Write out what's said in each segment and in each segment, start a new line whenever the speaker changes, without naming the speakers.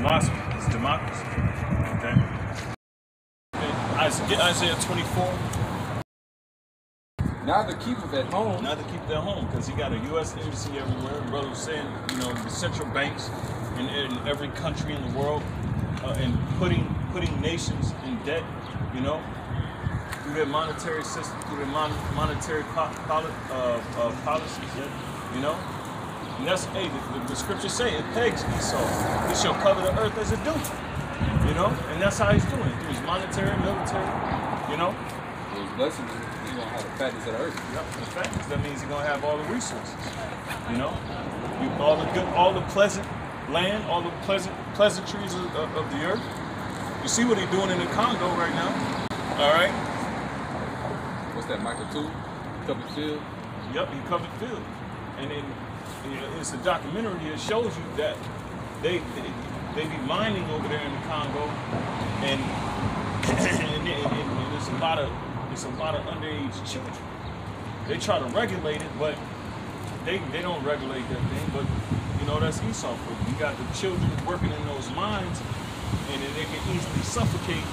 philosophy. It's democracy. Okay. Isaiah 24.
Neither keepeth at home.
Neither keep it at home, because he got a U.S. embassy everywhere. Brother was saying, you know, the central banks in every country in the world, and putting nations in debt. You know, through their monetary system, through their monetary policies. You know, and that's the scriptures say it pegs Esau. He shall cover the earth as a dew. You know, and that's how he's doing it, through his monetary, military. You know,
His blessings. He's gonna have the fatness of the earth.
Yep, the fatness. That means he's gonna have all the resources. You know, all the pleasant land, all the pleasantries of the earth. You see what he's doing in the Congo right now. All right.
What's that, Michael 2? Covered field?
Yep, he covered field. And then it's a documentary that shows you that they be mining over there in the Congo, and there's a lot of underage children. They try to regulate it, but they don't regulate that thing. But you know, that's Esau for you. You got the children working in those mines, and then they can easily suffocate.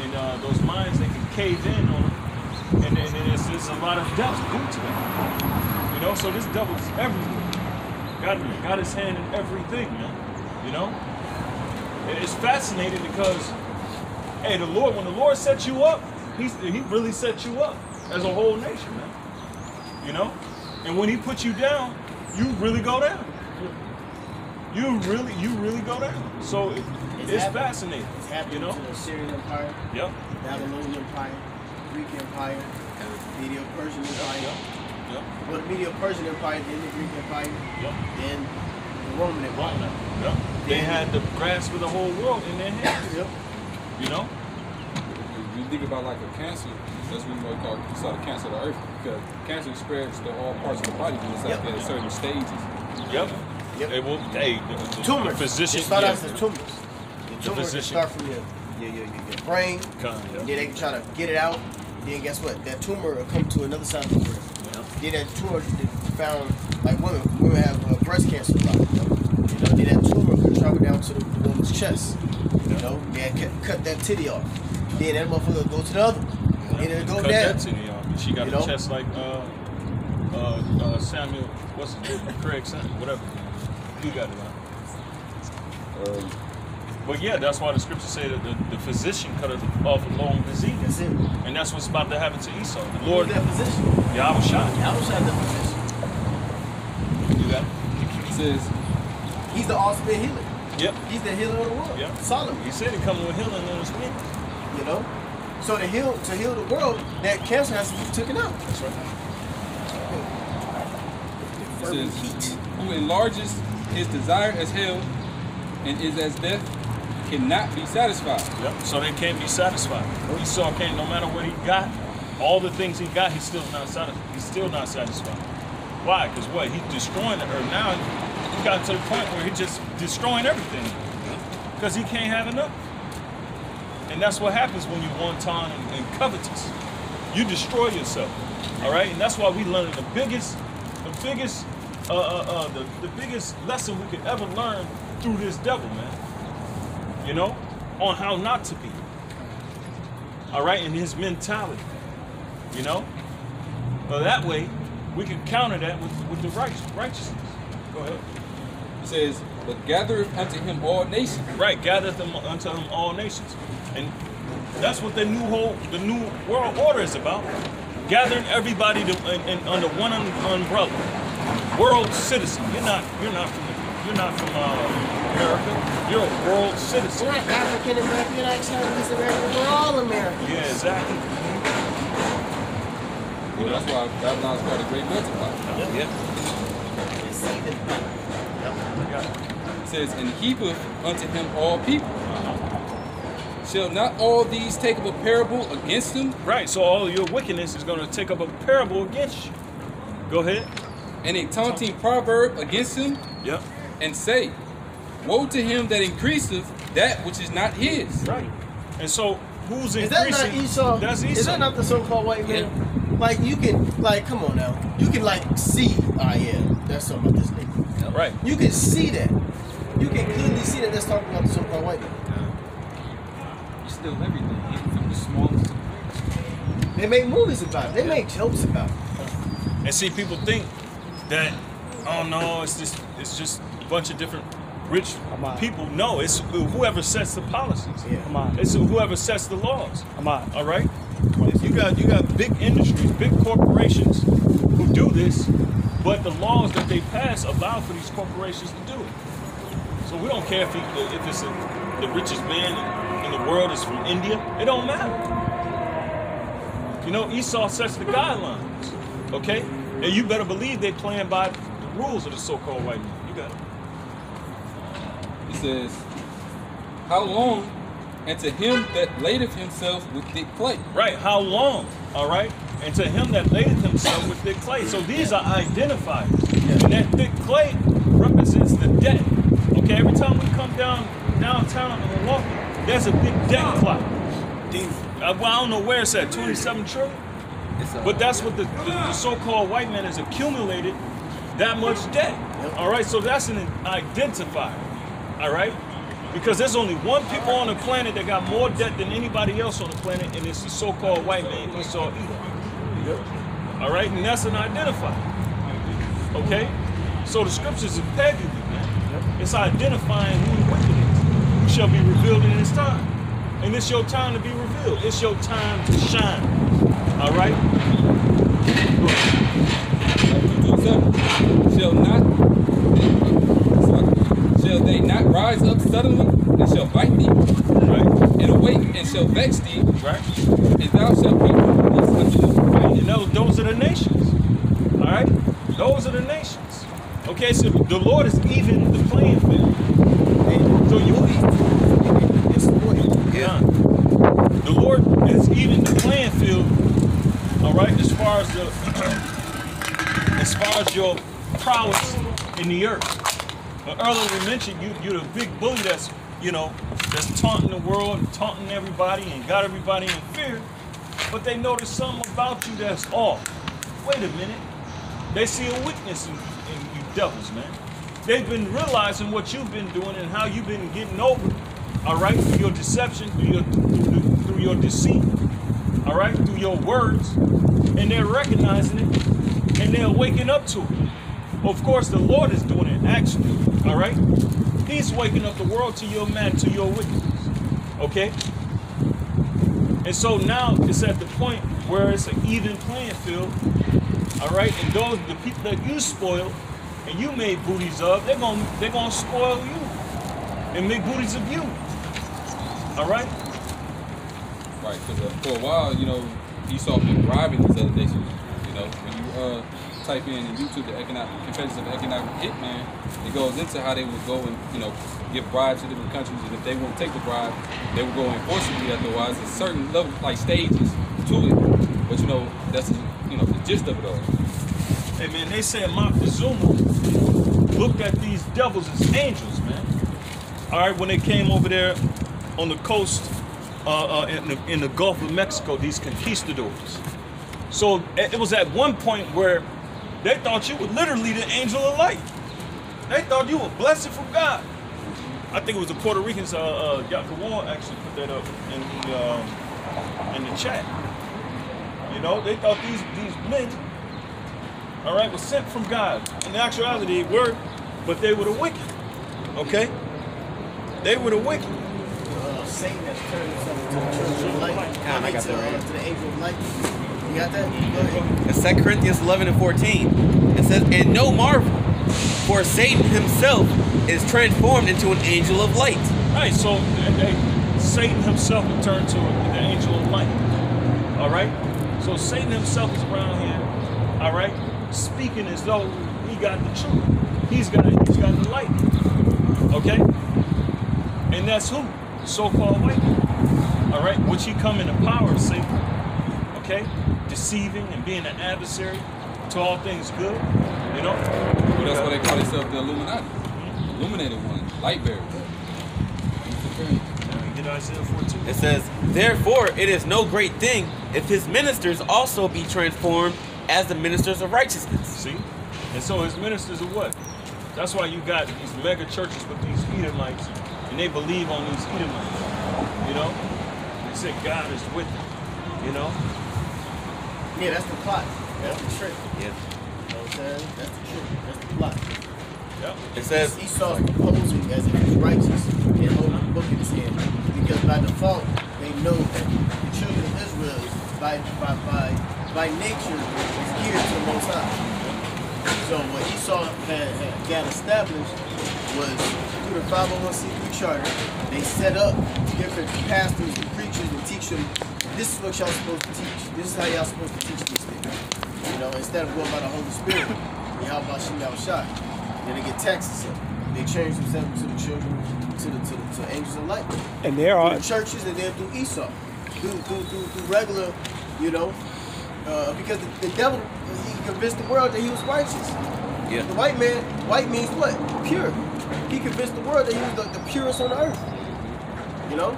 And those mines, they can cave in on them, and then there's a lot of death due to that. You know, so this devil's everywhere. Got his hand in everything, man. You know, and it's fascinating because, hey, when the Lord set you up, He really set you up as a whole nation, man. You know, and when He put you down, you really go down. You really go down. So it's fascinating.
It's happened,
you know,
to the Syrian Empire,
yep,
Babylonian Empire, Greek Empire, Medo-Persian Empire.
Yep.
Well, the Medo-Persian Empire, then the Greek Empire,
Yep.
then the Roman Empire.
Yep. They had the grasp of the whole world in their hands.
Yep.
You know.
You think about like a cancer, that's what we call the cancer of the earth, because cancer spreads to all parts of the body, but it's like at certain stages.
Yep.
Yep.
It will. Hey, the
Tumors.
physician.
It start out as tumors. The tumors
physician.
start from your brain,
Yep.
and then they can try to get it out. Then guess what? That tumor will come to another side of the brain.
Yep.
Then that tumor found, like women have breast cancer a lot. You know, then that tumor could travel down to the woman's chest. You know, they cut that titty off. Then that motherfucker go to the other one. Then it'll go
Cut
down.
that titty off. She got
You
a
know?
chest like Samuel. What's his name? Craig Samuel. Whatever. You got it on. But yeah, that's why the scriptures say that the physician cut off a long disease.
That's it.
And that's what's about to happen to Esau. The
Who's
Lord,
that physician?
Yahweh Shai.
Yahweh Shai the physician.
You got it?
It says,
He's the ultimate healer.
Yep.
He's the healer of the world.
Yep.
Solomon.
He said he coming with healing in his wings.
You know? So to heal the world, that cancer has to be taken out.
That's right.
it says, who enlarges his desire as hell and is as death, cannot be satisfied.
Yep. So they can't be satisfied. Esau can't, no matter what he got, all the things he got, he's still not satisfied. He's still not satisfied. Why? Because what? He's destroying the earth. Now he got to the point where he's just destroying everything. Because he can't have enough. And that's what happens when you're wanton and covetous. You destroy yourself. All right? And that's why we learn the biggest lesson we could ever learn through this devil, man. You know, on how not to be. All right, and his mentality. You know, well, that way we can counter that with the righteousness. Go ahead.
It says, but gathereth unto him all nations.
Right, gathereth them unto him all nations, and that's what the new world order is about. Gathering everybody under one umbrella. World citizen. You're not from America. You're a world citizen.
We're not African American, you're not Chinese American, we're all Americans.
Yeah, exactly.
Well, that's why Babylon's called a great melting pot.
Yeah.
It says, and heapeth unto him all people. Shall not all these take up a parable against him?
Right, so all your wickedness is going to take up a parable against you. Go ahead.
And a taunting proverb against him?
Yep.
And say, woe to him that increaseth that which is not his.
Right. And so, who's
Is
increasing?
that not Esau?
That's Esau.
Is that not the so-called white man? Like, you can, like, come on now. You can, like, see, that's something about this nigga.
Right.
You can see that. You can clearly see that that's talking about the so-called white man.
You steal everything, even from the smallest to the biggest.
They make movies about it. They make jokes about it.
And see, people think that, oh no, it's just a bunch of different rich people. No, it's whoever sets the policies.
Yeah.
It's whoever sets the laws.
All
right. You got big industries, big corporations who do this, but the laws that they pass allow for these corporations to do it. So we don't care if it's the richest man in the world is from India. It don't matter. You know, Esau sets the guidelines. Okay, and you better believe they're playing by the rules of the so-called white man. You got it.
He says, how long? And to him that ladeth himself with thick clay.
Right, how long? All right, and to him that ladeth himself with thick clay. So these are identifiers. And that thick clay represents the debt. Okay, every time we come downtown in Milwaukee, there's a big debt clock. I don't know where it's at, 27 trillion? But that's what the so-called white man has accumulated, that much debt. All right, so that's an identifier. All right, because there's only one people on the planet that got more debt than anybody else on the planet, and it's the so-called white man, Esau Edom. All right, and that's an identifier. Okay, so the scriptures are pegging you, man. It's identifying who the wicked is, who shall be revealed in his time. And it's your time to be revealed. It's your time to shine. All right?
Shall they not rise up suddenly, and shall bite thee,
Right?
and awake, and shall vex thee,
Right?
and thou shalt be released unto them.
Right? And those are the nations. All right? Those are the nations. Okay, so the Lord is even the playing field. So you yeah. The Lord is even the playing field, all right, as far as your prowess in the earth. But earlier we mentioned you're the big bully that's taunting the world and taunting everybody and got everybody in fear. But they notice something about you that's off. Wait a minute. They see a weakness in you devils, man. They've been realizing what you've been doing and how you've been getting over, all right, through your deception, through your deceit, all right, through your words, and they're recognizing it, and they're waking up to it. Of course, the Lord is doing it actually, all right? He's waking up the world to your wickedness, okay? And so now it's at the point where it's an even playing field, all right? And the people that you spoil and you made booties of, they're gonna spoil you and make booties of you, all right?
Right, because for a while, Esau been bribing these other nations. When you type in YouTube the Confederacy of Economic Hitman, it goes into how they would go and give bribes to different countries, and if they wouldn't take the bribe, they would go enforceably. Otherwise, there's certain level stages to it. But that's the gist of it all.
Hey man, they say Montezuma looked at these devils as angels, man. All right, when they came over there on the coast in the Gulf of Mexico, these conquistadors. So it was at one point where they thought you were literally the angel of light. They thought you were blessed from God. I think it was the Puerto Ricans. Yacawan actually put that up in the chat. They thought these men, all right, were sent from God. In actuality, they were, but they were the wicked. Okay, they were the wicked.
Satan has turned himself into the children of light.
I got that right.
To the angel of light. You got that? Go ahead.
In 2 Corinthians 11:14, it says, "And no marvel, for Satan himself is transformed into an angel of light."
Right, so Satan himself will turn to the angel of light. All right, so Satan himself is around here. All right, speaking as though he got the truth. He's got the light. Okay, and that's who? So-called white man. All right, which he come in the power of Satan. Okay, deceiving and being an adversary to all things good.
Well, that's why they call themselves the Illuminati. Illuminated one, light bearers.
Get Isaiah 14.
It says, "Therefore it is no great thing if his ministers also be transformed as the ministers of righteousness."
See? And so his ministers are what? That's why you got these mega churches with these Edomites, and they believe on these Edomites. You know, they say God is with them. You know.
Yeah, that's the plot. That's the trick.
Yeah.
You know what I'm saying? That's the trick. That's the plot.
Yep.
It says
Esau's proposing as if he's righteous and holding the book in his hand, because by default they know that the children of Israel by nature is geared to the Most High. So what Esau had got established was through the 501c3 charter. They set up different pastors and preachers and teach them, this is what y'all supposed to teach. This is how y'all supposed to teach these things. You know, instead of going by the Holy Spirit, y'all about shot. Then they get taxes up. They change themselves to the children, to angels of light.
And there are
Through the churches, and then through Esau, through regular, you know, because the devil, he convinced the world that he was righteous.
Yeah.
The white means what? Pure. He convinced the world that he was the purest on the earth. You know?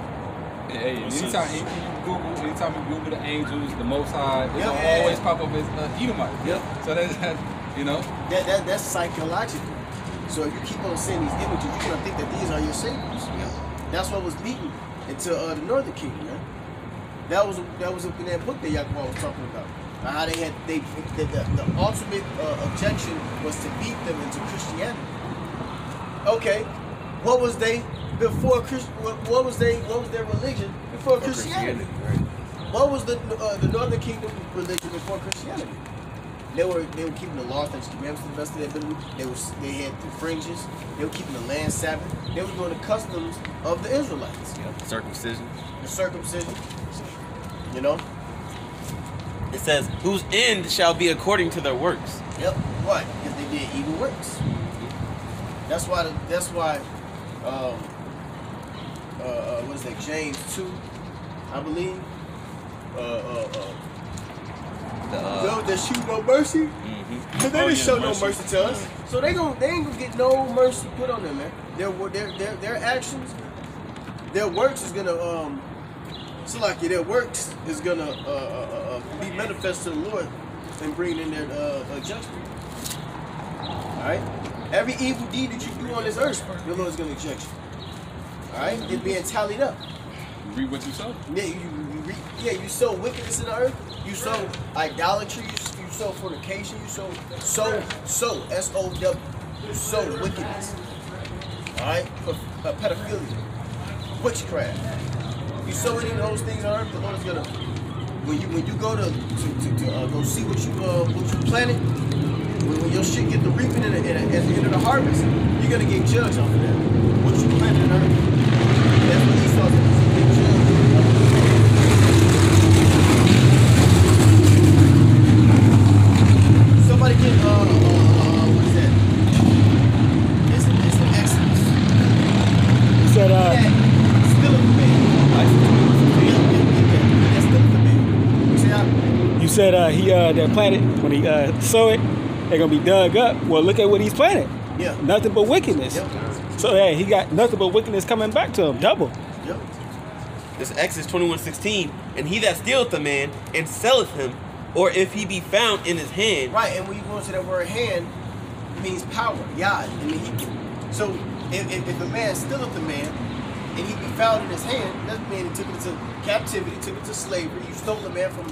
Hey, anytime you Google the angels, the Most High, it's
Yep.
gonna always pop up as Edomite.
Yep.
So that's you know.
That's psychological. So if you keep on seeing these images, you're gonna think that these are your saviors. That's what was beaten into the Northern Kingdom, man. That was in that book that Yaakov was talking about. How they had the ultimate objection was to beat them into Christianity. Okay, what was they before what was their religion before Christianity?
Right.
What was the Northern Kingdom religion before Christianity? They were keeping the law, statutes, commandments to the best of their ability. They had the fringes. They were keeping the land Sabbath. They were doing the customs of the Israelites.
Yep. Circumcision.
The circumcision. You know.
It says, whose end shall be according to their works.
Yep. Why? Because they did evil works. That's why. What is that? James 2, I believe. Those that shoot no mercy, because they didn't show no mercy to us. So they ain't gonna get no mercy put on them, man. Their actions, their works is gonna their works is gonna be manifest to the Lord and bring in their judgment. All right, every evil deed that you do on this earth, the Lord is gonna judge you. All right, it's being tallied up.
You read what you sow.
Yeah, you sow wickedness in the earth. You sow idolatry. You sow fornication. You sow S-O-W. You sow wickedness. All right, pedophilia, witchcraft. You sow any of those things on earth, the Lord is gonna. When you go to go see what you planted, when your shit get the reaping at the end of the harvest, you're gonna get judged off of that. What you planted in earth. That's what Esau's gonna get judged. Somebody get what is that? It's an Exodus.
you said
Still in the man. That's still in the man. You see how?
you said they're planted when he sow it, they're gonna be dug up. Well, look at what he's planted.
Yeah.
Nothing but wickedness.
Yep.
So hey, he got nothing but wickedness coming back to him, double.
Yep.
This Exodus 21:16, and he that stealeth a man and selleth him, or if he be found in his hand.
Right, and when you go into that word hand, it means power, yad, in the Hebrew. So if a man stealeth a man and he be found in his hand, that means he took it to captivity, took it to slavery. You stole the man from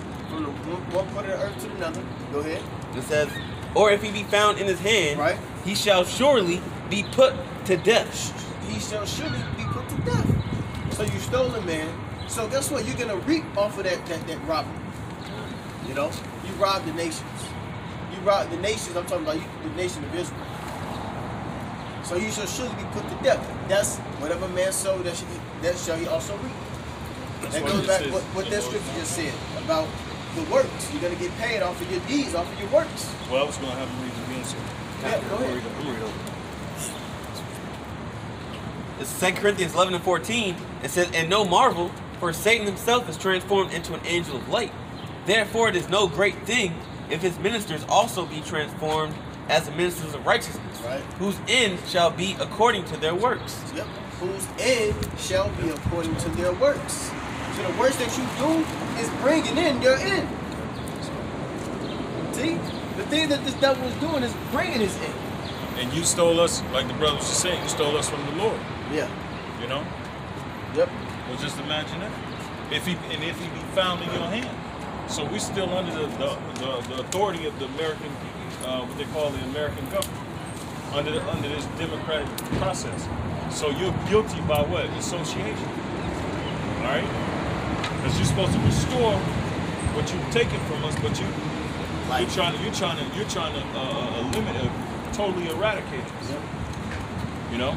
the one part of the earth to another. Go ahead.
It says, or if he be found in his hand,
Right.
he shall surely be put to death.
He shall surely be put to death. So you stole a man. So guess what? You're gonna reap off of that robbery. You know, you robbed the nations. You robbed the nations. I'm talking about you, the nation of Israel. So you shall surely be put to death. That's whatever man sowed, that shall he also reap. That goes back to what that scripture just said about the works. You're gonna get paid off of your deeds, off of your works.
Well, I was gonna have him read the answer.
Yeah, go ahead.
I'm read over.
It's 2 Corinthians 11:14. It says, and no marvel, for Satan himself is transformed into an angel of light. Therefore it is no great thing if his ministers also be transformed as the ministers of righteousness,
Right.
whose end shall be according to their works.
Yep. Whose end shall be according to their works. So the works that you do is bringing in your end. See? The thing that this devil is doing is bringing his end.
And you stole us, like the brother was just saying, you stole us from the Lord.
Yeah.
You know?
Yep.
Well, just imagine that. If he be found in your hand. So we still under the authority of the American, what they call the American government, under this democratic process. So you're guilty by what? Association. All right? Because you're supposed to restore what you've taken from us, but you're trying to eliminate, totally eradicate us.
Yep.
You know?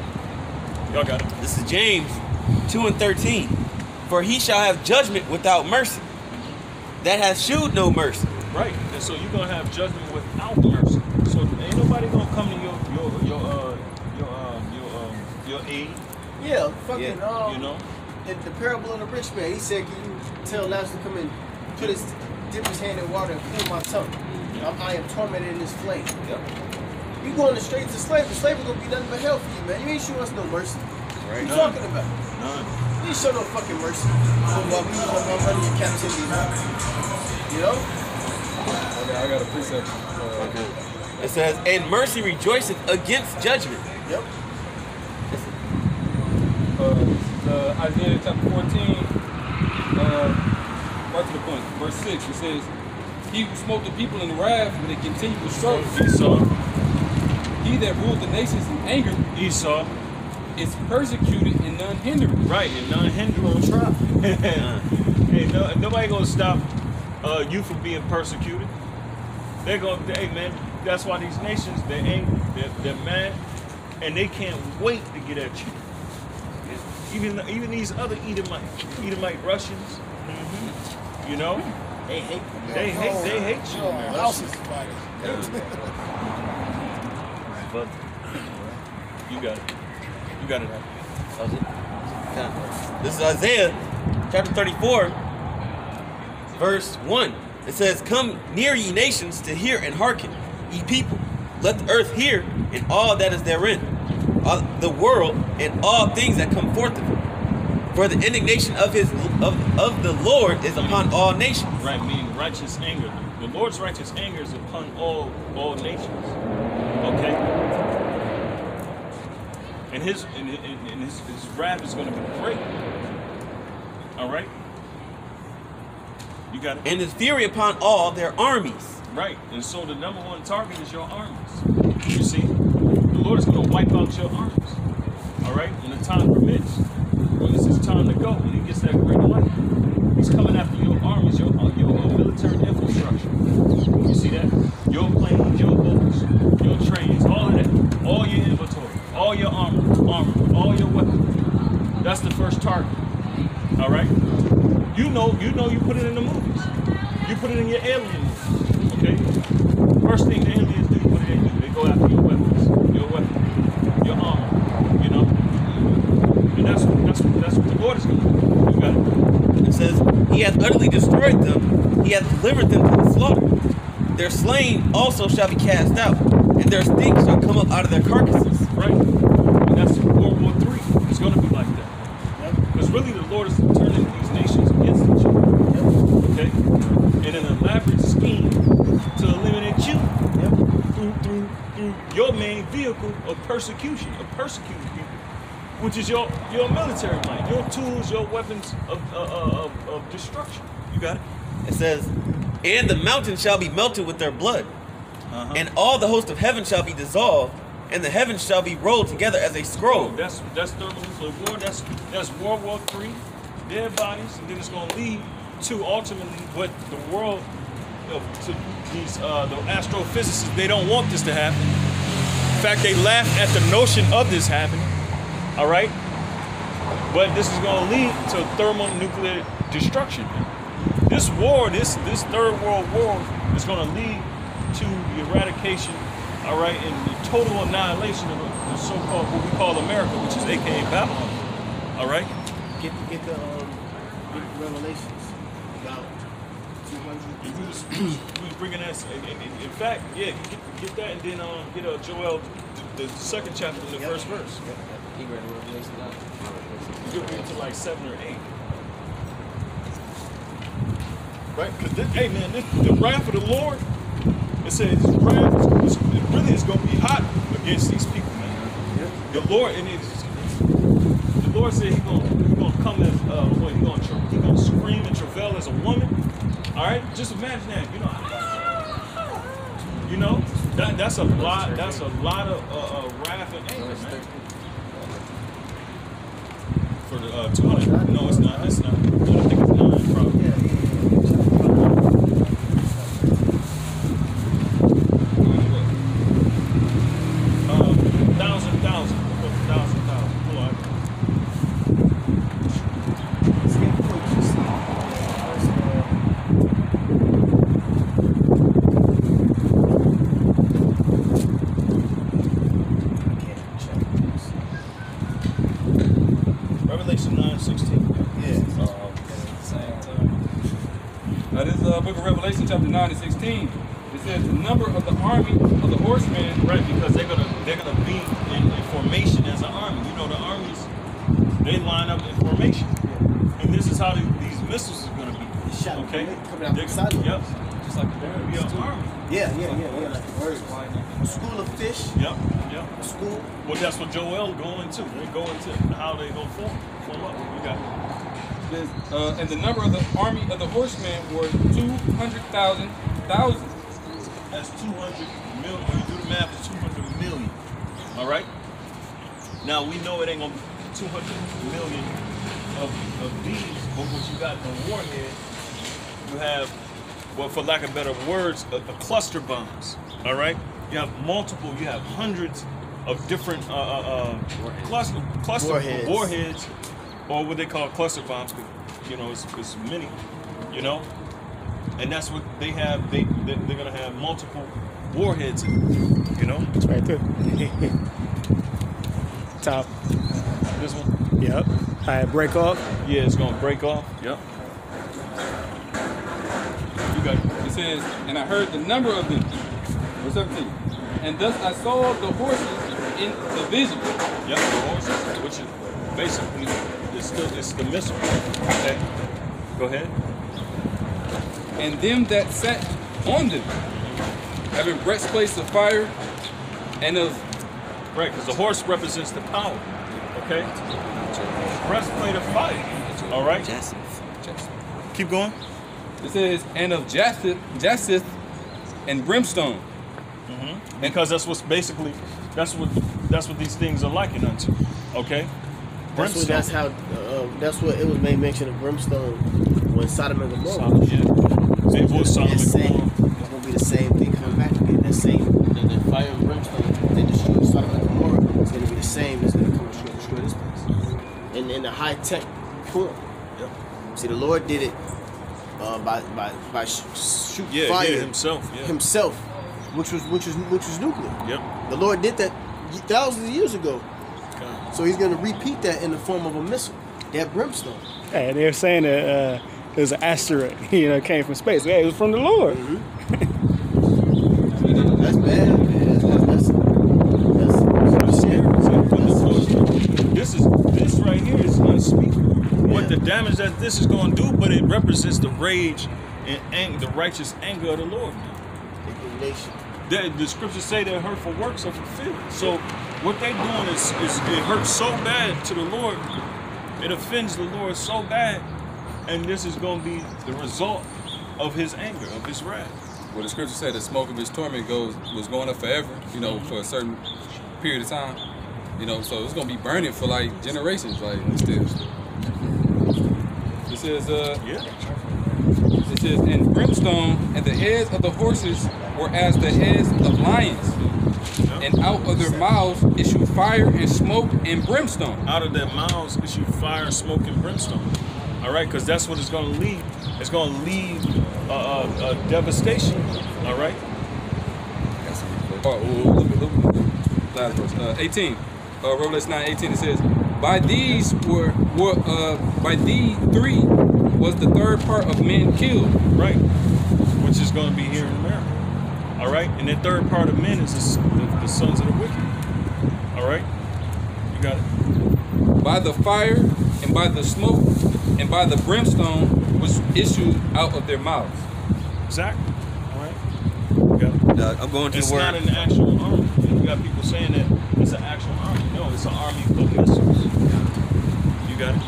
Y'all got it.
This is James 2:13. For he shall have judgment without mercy, that hath shewed no mercy.
Right. And so you're gonna have judgment without mercy. So ain't nobody gonna come to your aid.
Yeah, fucking,
You know?
in the parable of the rich man, he said, can you tell Lazarus to come and dip his hand in water and cool my tongue? I am tormented in this flame.
Yep.
You going straight to slavery. Slavery gonna be nothing but hell for you, man. You ain't showing us no mercy. What you talking about?
None.
You ain't show no fucking mercy. So while we use our money in captivity now. You know?
Okay, I got a precept.
It says, and mercy rejoiceth against judgment.
Yep.
Isaiah chapter 14, right to the point, verse 6, it says, he who smote the people in wrath with a continual stroke.
Esau.
He that ruled the nations in anger
Esau.
is persecuted and none hindered.
Right, and none hindering trial. Hey, nobody gonna stop you from being persecuted. They're gonna, hey man, that's why these nations, they're angry, they're mad, and they can't wait to get at you. Even these other Edomite Russians, you know,
They hate
they hate you, man. But you got it. You got it.
That was it. This is Isaiah chapter 34, verse 1. It says, come near ye nations to hear and hearken, ye people. Let the earth hear and all that is therein, the world and all things that come forth of it. For the indignation of the Lord is upon all nations.
Right, meaning righteous anger. The Lord's righteous anger is upon all nations. Okay? And his wrath is going to be great. All right? You got it?
And his fury upon all their armies.
Right. And so the number one target is your armies. You see? The Lord is going to wipe out your armies. All right? When the time permits. When it's his time to go. When he gets that green light. He's coming after your armies, your military infrastructure. You see that? Your planes, your boats, your trains, all of that. All your inventory. All your armor, all your weapons. That's the first target. All right? You know you put it in the movies. You put it in your alien movies. Okay? First thing the aliens do, what do? They go after your weapons, your armor, you know? And that's what the Lord is going to do. You got it?
It says, he hath utterly destroyed them, he hath delivered them to the slaughter. Their slain also shall be cast out, and their stink shall come up out of their carcasses.
Right? And that's World War III. It's going to be like that. Because really the Lord is turning these nations against each other. Okay? In an elaborate scheme to eliminate you through your main vehicle of persecution, of persecuting people, which is your military might, your tools, your weapons of destruction. You got it?
It says, and the mountains shall be melted with their blood, and all the host of heaven shall be dissolved, and the heavens shall be rolled together as a scroll.
That's thermonuclear war. That's World War III, dead bodies, and then it's going to lead to ultimately what the world, to these the astrophysicists, they don't want this to happen. In fact, they laugh at the notion of this happening. All right, but this is going to lead to thermonuclear destruction. This war, this third world war, is going to lead to the eradication. All right, and the total annihilation of the so-called, what we call America, which is AKA Babylon. All right?
Get the Revelations about 200.
We was bringing that. In fact, yeah, get that, and then get Joel, the second chapter, in the first verse.
He read the Revelation down.
You get into like 7 or 8. Right? Because hey man, the wrath of the Lord It says his wrath it really is going to be hot against these people, man. The Lord, and the Lord said He's gonna come as what? He's gonna scream and travail as a woman. All right, just imagine that. That's a lot. That's a lot of wrath and anger, man. For the 200. No, it's not. It's not. I think it's 9, probably. Thousand. Hold on. Revelation 9:16.
Now this book of Revelation, chapter 9 and 16. It says the number of the army of the horsemen.
Right, because they're gonna be in formation as an army. You know, the armies, they line up in formation, and this is how these missiles are gonna be. Okay,
coming out the side.
Yep, just like they're gonna be an army.
Yeah. Like the birds. School of fish.
Yep.
School.
Well, that's what Joel going to. They go into how they gonna form up. We got it.
And the number of the army of the horsemen were 200,000.
That's 200 million. When you do the math, it's 200 million. All right. Now we know it ain't gonna be 200 million of these, but what you got in the warhead, you have, well, for lack of better words, a cluster bombs. All right. You have multiple. You have hundreds of different cluster warheads, or what they call cluster bombs. It's many. And that's what they have. They're gonna have multiple warheads in it,
It's right there. Top.
This one?
Yep. Break off.
Yeah, it's gonna break off. Yep. You got it.
It says, and I heard the number of them. Verse 17. And thus I saw the horses in the vision.
Yep, the horses, which is basically it's the missile. Okay. Go ahead.
And them that sat on them, having breastplates of fire and of...
Right, because the horse represents the power. Okay? Breastplate of fire. All right? Keep going.
It says, and of jacinth and brimstone.
Mm-hmm. Because that's what these things are likened unto. Okay?
That's what it was made mention of brimstone when Sodom and Gomorrah.
It was Sodom and Gomorrah.
It's gonna be the same thing coming back again. That same the fire and brimstone they destroyed Sodom and Gomorrah. It's gonna be the same. It's gonna come and destroy this place. And in the high tech form.
Yep.
See, the Lord did it by shooting fire
himself. Yeah.
Himself, which was nuclear.
Yep.
The Lord did that thousands of years ago. So He's going to repeat that in the form of a missile, that brimstone.
Hey, they're saying that it was an asteroid, came from space. Hey, it was from the Lord.
Mm-hmm. That's bad, man. That's scary.
This right here is unspeakable. What the damage that this is going to do, but it represents the rage and the righteous anger of the Lord, man.
Indignation.
The scriptures say that hurtful works are fulfilled. So what they're doing is it hurts so bad to the Lord, it offends the Lord so bad, and this is going to be the result of His anger, of His wrath.
Well, the scripture said the smoke of His torment was going up forever, for a certain period of time, so it's going to be burning for like generations, like still. It says, It says, and brimstone and the heads of the horses were as the heads of lions, and out of their mouths issue fire and smoke and brimstone.
Out of their mouths issue fire, smoke, and brimstone. All right, because that's what it's going to lead. It's going to lead devastation. All right.
Last verse, 18. Revelation 9:18. It says, by these by these three was the third part of men killed.
Right. Which is going to be here in America. All right. And the third part of men is the sons of the wicked. All right. You got it.
By the fire and by the smoke and by the brimstone which issued out of their mouths.
Exactly. All right.
I'm going to
It's
the
not
word.
an actual army. You got people saying that it's an actual army. No, it's an army of missiles. You got it?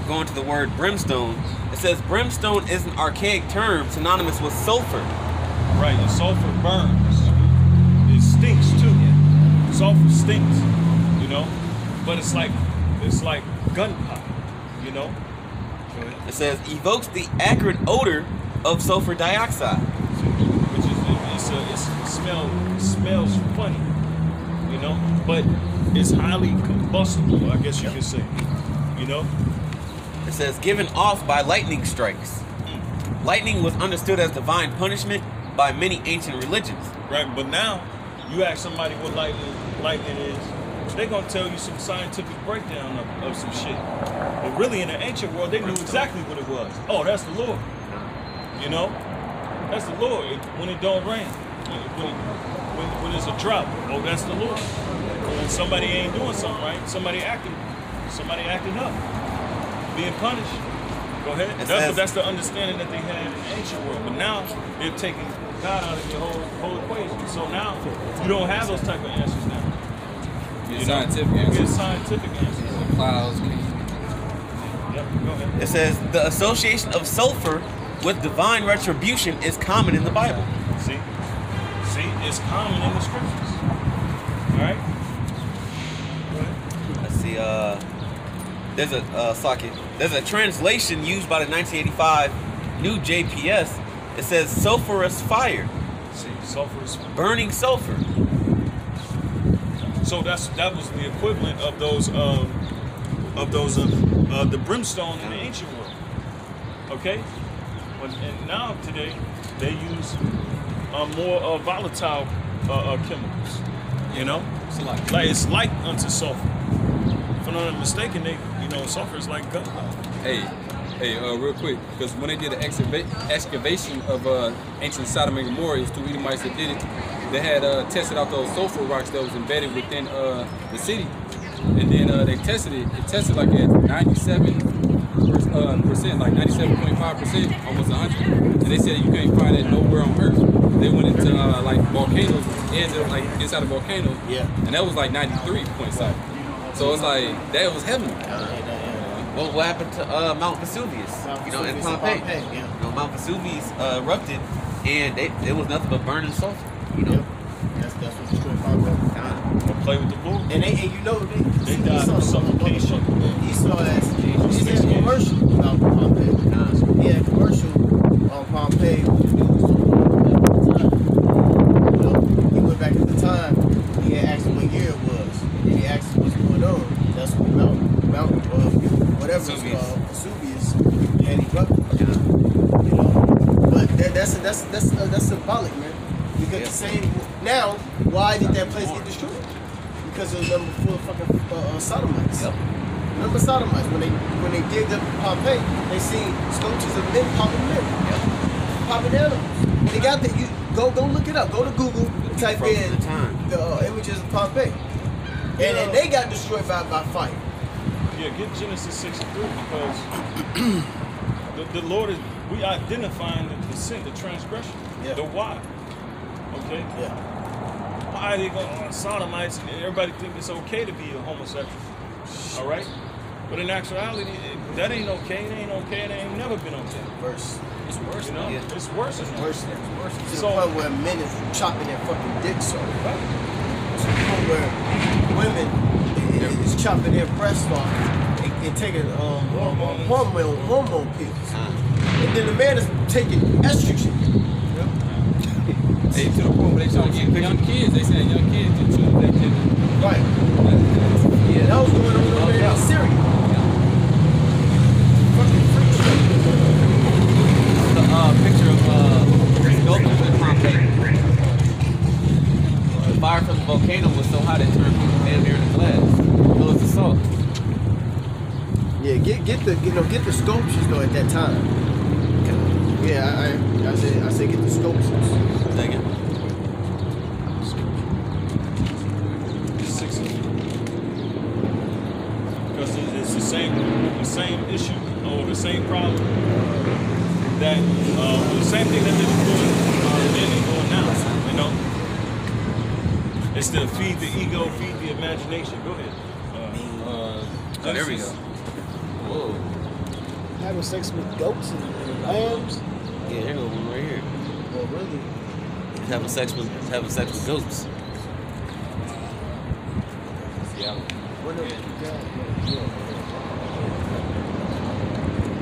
Going to the word brimstone. It says brimstone is an archaic term synonymous with sulfur.
Right, and sulfur burns. It stinks too. Sulfur stinks, you know? But it's like gunpowder, you know? Go ahead.
It says evokes the acrid odor of sulfur dioxide.
Which is it smells funny, you know? But it's highly combustible, I guess you could say. You know?
It says given off by lightning strikes. Lightning was understood as divine punishment by many ancient religions.
Right, but now you ask somebody what lightning is, they're gonna tell you some scientific breakdown of some shit. But really in the ancient world, they knew exactly what it was. Oh, that's the Lord. You know? That's the Lord. When it don't rain. When there's a drought, oh, that's the Lord. When somebody ain't doing something right, somebody acting up, being punished. Go ahead. That's the understanding that they had in the ancient world. But now they're taking God out of your whole equation. So now you don't have those type of answers now.
Get scientific answers.
Get scientific answers.
Clouds.
Yep, go ahead.
It says the association of sulfur with divine retribution is common in the Bible.
See, it's common in the scriptures. All right. Go ahead.
Let's see. There's a translation used by the 1985 new JPS. It says sulfurous fire.
See, sulfurous.
Burning sulfur.
So that was the equivalent of those the brimstone in the ancient world. Okay, and now today they use more volatile chemicals. You know, it's like unto sulfur. If I'm not mistaken, sulfur is like gunpowder.
Hey, real quick, because when they did the excavation of ancient Sodom and Gomorrah, it was two Edomites that did it. They had tested out those sulfur rocks that was embedded within the city, and then they tested it. It tested like at 97%, like 97.5%, almost 100. And they said you can't find it nowhere on Earth. They went into like volcanoes, edge of like inside of volcanoes, and that was like 93 point something. So it's like that was heaven.
Well, what happened to Mount Vesuvius? In Pompeii. Mount Vesuvius erupted, and it was nothing but burning sulfur.
That's what destroyed Pompeii.
Don't play with the Lord.
And they died from suffocation. Esau has a commercial about Pompeii. He had a commercial on Pompeii. He went back at the time. He had asked him what year it was, and he asked him what's going on. That's when Mount whatever it's called, Vesuvius, and erupted. But that's symbolic, man. Because the same now, why did that place get destroyed? Because it was number full of fucking sodomites. Remember sodomites when they digged up Pompeii, they seen sculptures of men popping animals. And they got that. You go look it up. Go to Google, type in the images of Pompeii, and they got destroyed by fire.
Yeah, get Genesis 63 because the Lord we identifying the sin, the transgression, the why. Okay?
Yeah.
Why are they going sodomites and everybody think it's okay to be a homosexual? All right? But in actuality, that ain't okay. It ain't okay. It ain't never been okay.
It's worse.
You know?
Yeah.
It's worse than that.
Worse. To the
So-
point where men is chopping their fucking dicks off. To the point where women is chopping their breasts off and taking hormone pills. And then the man is taking estrogen.
Hey, to the point where they trying to get young kids. They saying young kids to choose their gender.
Right. That was going on over there in Syria. Fucking freak show.
The picture of sculptures in Pompeii. The fire from the volcano was so hot it turned people damn near into glass. It was the salt.
Yeah, get the sculptures though at that time. Yeah, I say get the sculptures.
Second.
60. Because it's the same issue or the same problem that the same thing that they're doing then they're doing now. know, it's to feed the ego, feed the imagination. Go ahead.
Oh, there we go.
Whoa.
Having sex with goats and lambs.
Yeah, here go one right here.
Well, really?
Having sex with goats.
Yeah.
What else you got?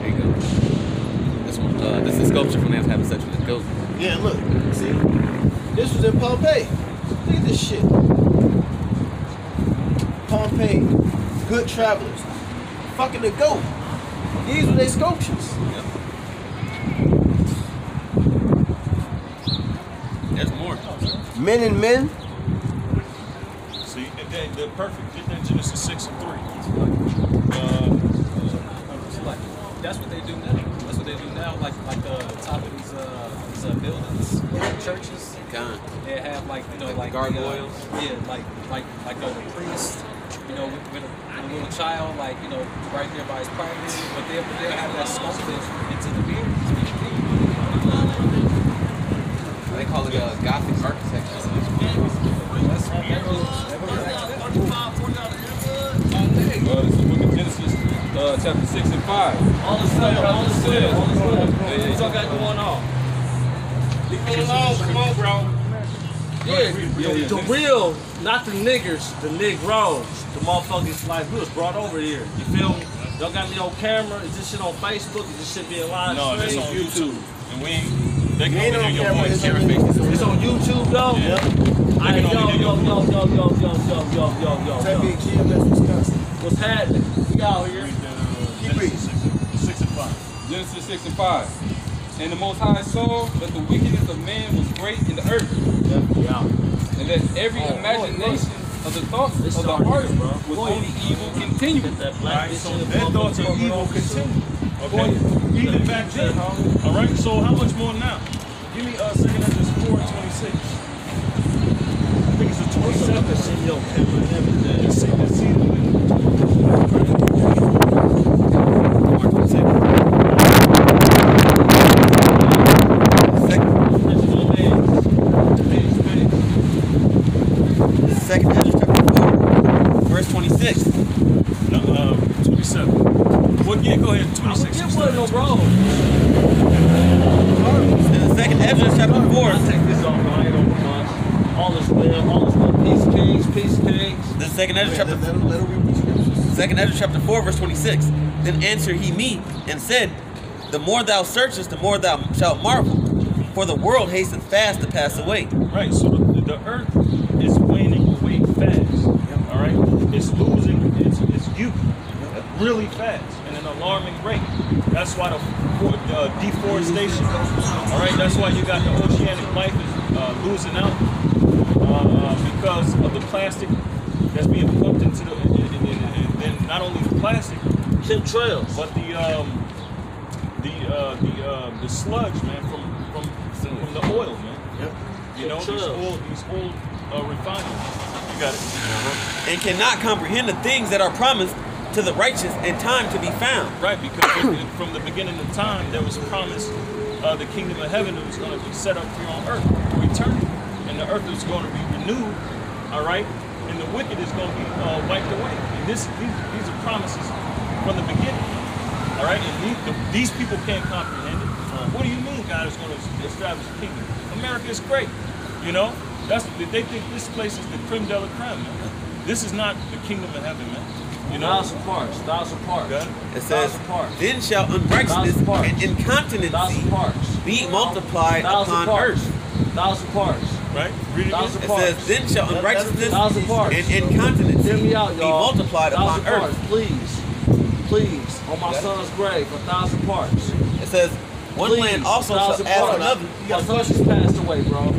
There you go. This one, this is sculpture from them having sex with a goat.
Yeah, look. See? This was in Pompeii. Look at this shit. Pompeii. Good travelers. Fucking the goat. These were their sculptures.
Yeah. There's more.
Men and men.
See, they're perfect. Get that Genesis 6 and 3.
Like, that's what they do now. That's what they do now. Like top of these buildings, churches.
God.
They have like
gargoyles.
The priest. You know, with a little child, like right there by his practice. But they'll have that sculpted into the beard.
They call it Gothic architecture.
This is the book of Genesis, chapter 6 and 5.
All is good. What's all got going on? Come on, bro. Yeah, the real, not the niggers, the Negroes, the motherfuckers like we was brought over here. You feel me? Y'all got me on camera. Is this shit on Facebook? Is this shit being live
No, this
streamed?
on YouTube. And they can
ain't
only
on
hear your
camera,
voice.
It's on YouTube though.
Yeah.
Alright,
They can only hear your voice.
Type in GMS Wisconsin.
What's happening? We out here.
Read that, Genesis 6 and 5.
Genesis 6 and 5. And the Most High saw that the wickedness of man was great in the earth,
Yeah.
and that every imagination of the thoughts of the heart was only evil continually.
That
All
black
right,
bitch
so
in the
their thoughts of evil continue. Okay? Even back then. All right, so how much more now? Give me 2 Corinthians 4:26. I think it's a 27.
What's in your camera and everything?
Let's see the
Second Ezra chapter 4, verse 26.
No, 27. Well, yeah, go ahead. 26.
Get one no bro.
In the second Ezra chapter 4,
I'll take this off. I ain't over much. All is well. Peace kings.
the second Ezra chapter
Let him read the scriptures.
Second Ezra chapter 4, verse 26. Then answered he me and said, the more thou searchest, the more thou shalt marvel. For the world hasteth fast to pass away.
Right, so the earth is waning away fast. All right, it's losing its youth really fast and an alarming rate. That's why the deforestation. All right, that's why you got the oceanic life is losing out because of the plastic that's being pumped into the and then not only the plastic,
Chemtrails.
but the sludge, man, from the oil, man.
Yep.
You know, these old refineries. You got it.
And cannot comprehend the things that are promised to the righteous in time to be found.
Right, because from the beginning of time, there was a promise the kingdom of heaven was going to be set up here on earth for eternity. And the earth is going to be renewed, all right? And the wicked is going to be wiped away. And these are promises from the beginning, all right? And these people can't comprehend it. What do you mean God is going to establish a kingdom? America is great, you know? They think this place is the creme de la creme, man. This is not the kingdom of heaven, man. You know?
1,000 parts.
Okay?
It says,
1,000 parts.
then shall unrighteousness
1,000 parts.
and
1,000
incontinency
parts.
be multiplied
1,000
upon
parts.
earth.
1,000 parts.
Right? Read it again.
1,000
It
parts.
says, then shall unrighteousness
1,000 parts.
and incontinency
Hear me out,
be
y'all.
multiplied
1,000
upon
parts,
earth.
please, on my son's grave, 1,000 parts.
It says, one
Please,
land also shall
1,000
ask
parts.
another.
My son just passed away, bro.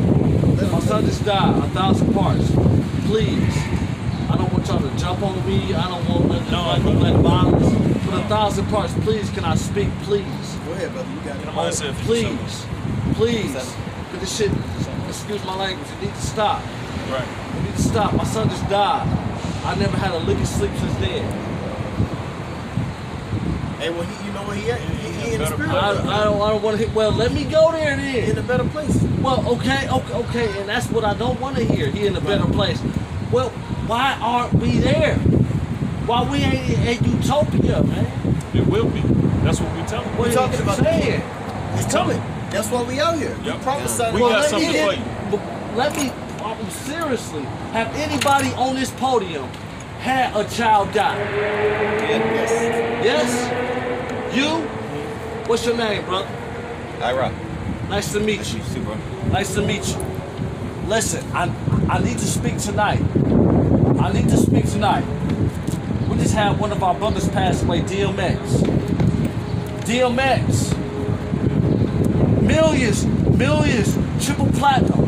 My son just died. 1,000 parts. Please. I don't want y'all to jump on me. I don't want nothing violence. But 1,000 parts, please, can I speak, please?
Go ahead, brother. You got it.
I'm saying for
Please.
yourself.
Please. Cause this shit, excuse my language, it needs to stop.
Right.
It needs to stop. My son just died. I never had a lick of sleep since then.
Hey, well, you know where he at? He in the spirit.
I don't want to hit. Well, let me go there
He in
then.
a better place.
Well, okay, and that's what I don't want to hear. He in a better place. Well, why aren't we there? Why we ain't in utopia, man?
It will be. That's what we tell them.
What
We're talking about
saying?
It's coming. That's why we out here.
Yep.
We prophesied.
We got something for you.
Let me seriously. Have anybody on this podium had a child die?
Yes.
Yes? You? What's your name, brother?
Ira.
Nice to meet you.
Super.
Nice to meet you. Listen, I need to speak tonight. I need to speak tonight. We just had one of our brothers pass away, DMX. DMX. Millions, triple platinum.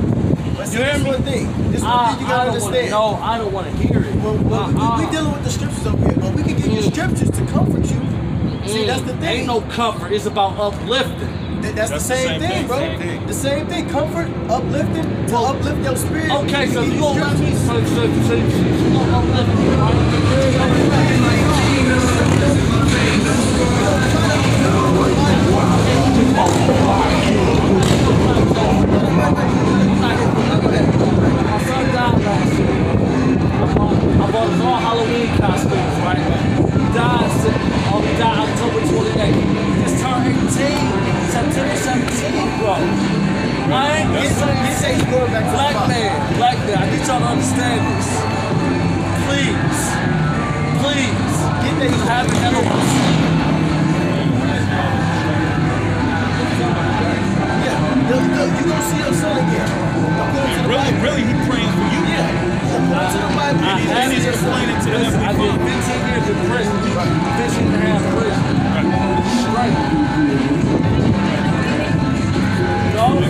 But
You hear
this
me?
one thing. This one thing you gotta understand.
No, I don't want to hear it.
Well, we dealing with the scriptures up here, but we can give you scriptures to comfort you. See, that's the thing.
Ain't no comfort. It's about uplifting.
That's the same thing, bro.
same thing.
The same thing. Comfort, uplifting, to uplift your spirit.
Okay,
We
so
give
you gonna let me, so you gonna uplift me, right? My son died last year. I bought his all Halloween costumes, right? He died October 28th. He just turned 18, September 17th, bro. I ain't
He say he's going back to
black
the
man, I need y'all to understand this. Please,
Get that he's
have it over.
Yeah, look, you gonna see your son again. According to the Bible.
Really, he praying for you.
Yeah, according to the Bible.
And he's complaining to the
Listen, I
Heavenly
did
Father.
15 years in prison. 15 and a half prison. Straight. Don't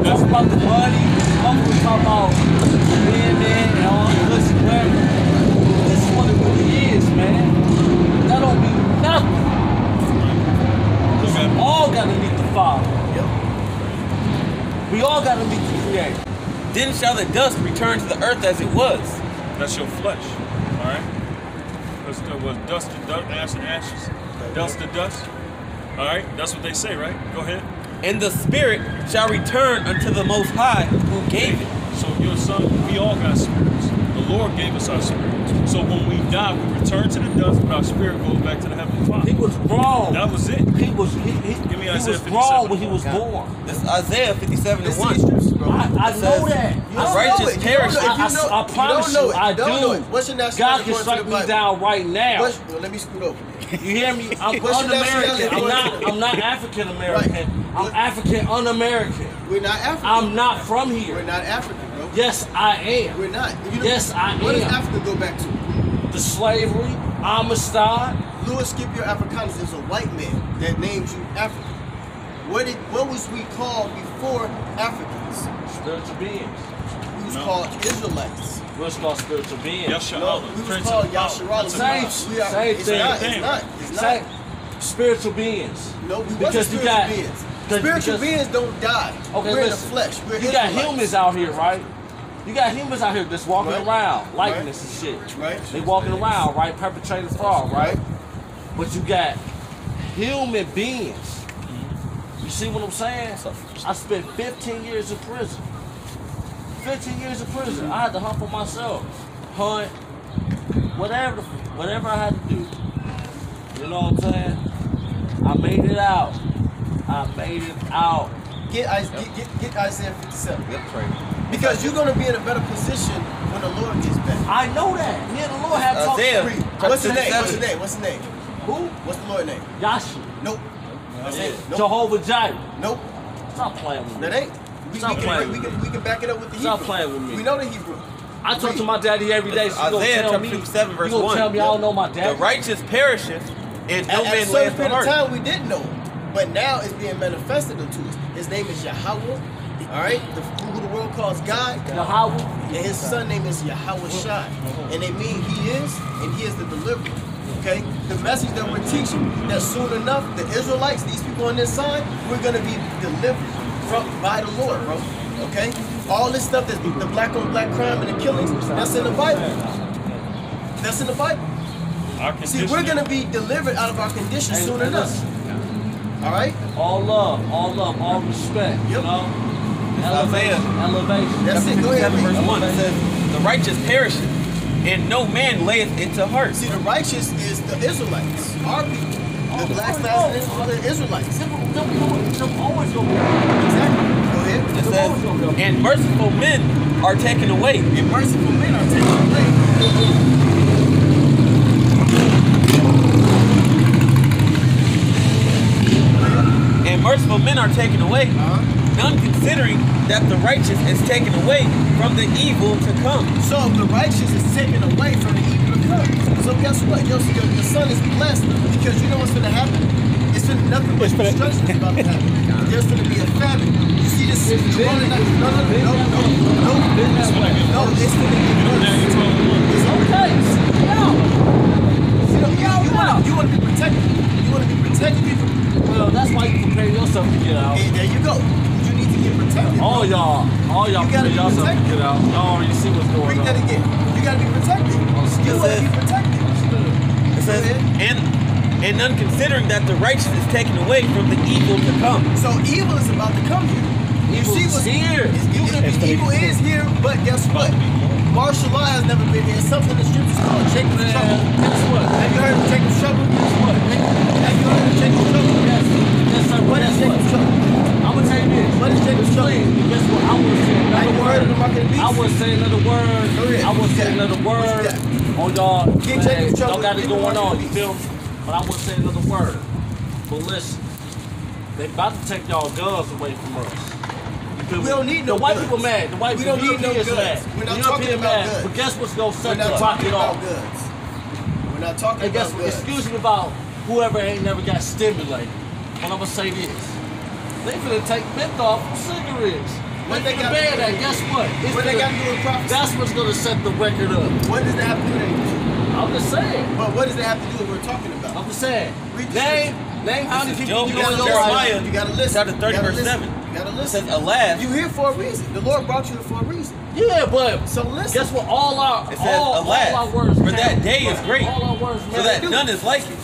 talk about the money. Don't talk about being there and all this. Listen, man, this is what it really is, man. That don't mean nothing. We all got to meet the Father. We all got to meet the Creator.
Then shall the dust return to the earth as it was.
That's your flesh. All right. That's was dust to dust, ash and ashes, dust to dust. All right. That's what they say, right? Go ahead.
And the spirit shall return unto the Most High who gave it.
So your son, we all got spirits. The Lord gave us our spirits. So when we die, we return to the dust, but our spirit goes back to the Heavenly Father.
He was wrong.
That was it.
He was wrong when he was born.
This is Isaiah 57 and 1.
I know that.
The righteous perish.
I promise you, I do.
What's your nationality?
God can strike me down right now.
Well, let me scoot over.
You hear me? I'm
What's your
un-American.
nationality?
I'm not African American.
Right.
I'm African un-American.
We're not African.
I'm not from
We're
here.
not African, bro.
Yes, I am.
We're not.
Yes, I
What does
am.
Africa go back to?
The slavery, Amistad.
Louis Scipio Africanus is a white man that named you African. What was we called before Africans?
Spiritual beings.
We was
No.
called Israelites.
What's called spiritual beings?
Yasha'Allah,
No, we was
Prince
called
of Power.
Yasharallah.
Same
It's
thing.
not. It's not. It's not.
Say, spiritual beings.
No, we
Because
wasn't
you
spiritual
got-
beings.
because-
Spiritual beings don't die.
Okay,
We're in the
listen.
flesh. We're
You got
Israelites.
humans out here, right? You got humans out here just walking
Right.
around, likeness and shit.
Right.
They walking around, right? Perpetrating fraud, right? But you got human beings. You see what I'm saying? I spent 15 years in prison. 15 years in prison. I had to hunt for myself. Hunt. Whatever I had to do. You know what I'm saying? I made it out.
Get Isaiah 57.
Yep, trade.
Because you're going to be in a better position when the Lord gets back.
I know that. Me and the Lord have talked.
Isaiah.
Read. What's his name?
57.
What's his name? What's his name?
Who?
What's the Lord's name?
Yashi.
Nope. That's it. Nope.
Jehovah Jireh.
Nope.
Stop playing with me.
That ain't. We
Stop playing with me.
can back it up with the
Stop
Hebrew.
playing with me.
We know the Hebrew.
I talk to my daddy every day. So you gonna
Isaiah
tell
chapter
me?
57 verse
You gonna
1.
tell me I don't know my
The
daddy?
righteous perisheth, and no
At a
man
certain
layeth
period
for
of
her.
time, we didn't know him. But now it's being manifested unto us. His name is Yahweh. All right? Who the world calls God.
Yahweh.
And his son name is Yahweh Shai. And they mean he is, and he is the deliverer. Okay? The message that we're teaching, that soon enough, the Israelites, these people on this side, we're going to be delivered by the Lord, bro. Okay? All this stuff, that's the black on black crime and the killings, that's in the Bible. That's in the Bible. See, we're going to be delivered out of our condition soon enough. All right?
All love, all respect. You
Yep.
know,
Isaiah
Elevation.
That's it. Go ahead.
7 verse
read.
1. It says, the righteous perisheth, and no man layeth it to heart.
See, the righteous is the Israelites, our people. The black lives are the Israelites.
Them always gonna be.
Exactly. Go ahead.
It says, and merciful men are taken away.
And merciful men are taken away.
And merciful men are taken away, none considering that the righteous is taken away from the evil to come.
So the righteous is taken away from the evil to come. So guess what? Your son is blessed because you know what's going to happen? It's gonna, nothing but destruction is about to happen. There's going to be a famine. You see this? No, it's going to get worse. It's okay. You want to be protected. You want to be protected from.
Well, that's why you prepare yourself to get out.
And there you go. You need to get protected.
All y'all prepare yourself to get out. Y'all already see what's going on.
Read that again. You got to be protected. You want to be protected.
It says, and none considering that the righteous is taken away from the evil to come.
So evil is about to come here. You see what's
here.
Evil is here, but guess what? Martial law has never been here. Something in the scriptures called Jacob's trouble.
Guess what?
Have you heard of Jacob's trouble? Guess what? Have you heard of Jacob's trouble?
Yes, sir.
What is Jacob's trouble?
I'm gonna tell you this.
What is Jacob's trouble?
Guess what? I would say
Have you heard of the mark of the beast?
I would say another word.
Go ahead.
I would say
Yeah.
another
What
word.
you got?
On y'all.
Get Jacob's trouble.
Y'all got it
Get the
going
mark of
on.
the
You
beast.
feel me? But I would say another word. But listen, they about to take y'all guns away from us.
We don't need no
The white
guns.
people mad. The white
We
people
don't need no
Europeans
guns.
mad.
We're not
The
talking
European
about
mad.
guns.
But guess what's gonna
We're
set
not
the
talking
rocket
about
off?
guns. We're not talking
And guess
about
what?
guns.
Excuse me about whoever ain't never got stimulated. But I'm gonna say this. They finna take menthol from cigarettes.
What
They
they
finna
got to
ban
do
that.
with-
Guess what? It's
What they
finna-
got to do with prophecy?
That's what's gonna set the record up.
What does that have to do with anything?
I'm just saying.
But what does that have to do with what we're talking about?
I'm just saying.
Read the
Name how many
This is
people
Job,
you know in your
Jeremiah.
life.
You gotta listen.
Chapter 30,
You gotta
verse
listen.
7.
You gotta
It
listen.
says, alas,
You here for a reason. The Lord brought you here for a reason.
Yeah, but
So listen.
guess what? All our
it says,
all
alas,
our words
for
count.
that day is great,
All our words
so
matter.
that none is like it.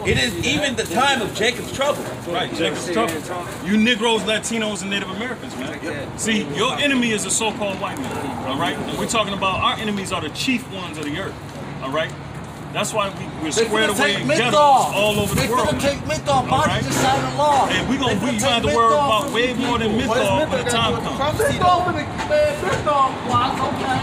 It is even the time of Jacob's trouble.
Right, Jacob's trouble. You Negroes, Latinos, and Native Americans, man. See, your enemy is a so-called white man, all right? And we're talking about our enemies are the chief ones of the earth, all right? That's why we're
They
squared
finna
away
take
in
menthol.
ghettos all over
They
the world.
finna take menthol.
All
Body
right?
just signed the law.
And we
They finna
have
take
to worry
menthol
about
from
way
these
more than
people.
What does
menthol when
menthol
the
got to do
time
with
comes.
prophecy?
Menthol, menthol. Well, okay.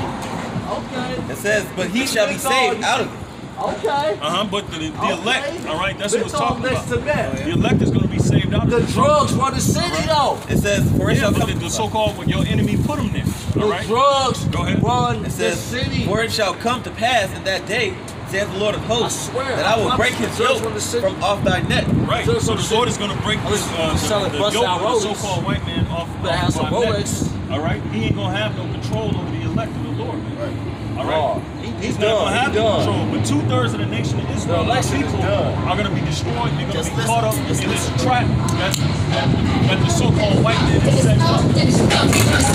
Okay.
It says, but he shall be saved out of it.
Okay.
But the elect, all right, that's what it's
Menthol
talking
next
about.
to meth.
The elect is going to be saved out of
The
it.
drugs run the city though.
It says, for it
Yeah,
shall
but
come
the so-called, when your enemy put them there, all
The
right?
drugs
Go ahead.
run
It
the
says,
city.
for it shall come to pass in that day, saith the Lord of hosts,
I swear,
that I will
I
break
promise
his
you,
yoke
from the city.
from off thy neck.
Right,
So-
so
so
the Lord is going to break
Unless you sell it,
the
bust
yoke
out
of the
Rolex.
so-called white man off
Better have some
our neck.
Rolex.
All right, he ain't going to have no control over the elect of the Lord.
Right.
All right,
Oh,
he's not going to have no control. But 2/3 of the nation of Israel,
The
our
election is
people,
done.
are going to be destroyed. They're going
Just
to be
listen.
caught up
Just
in this
listen.
trap that the so-called white man has set up.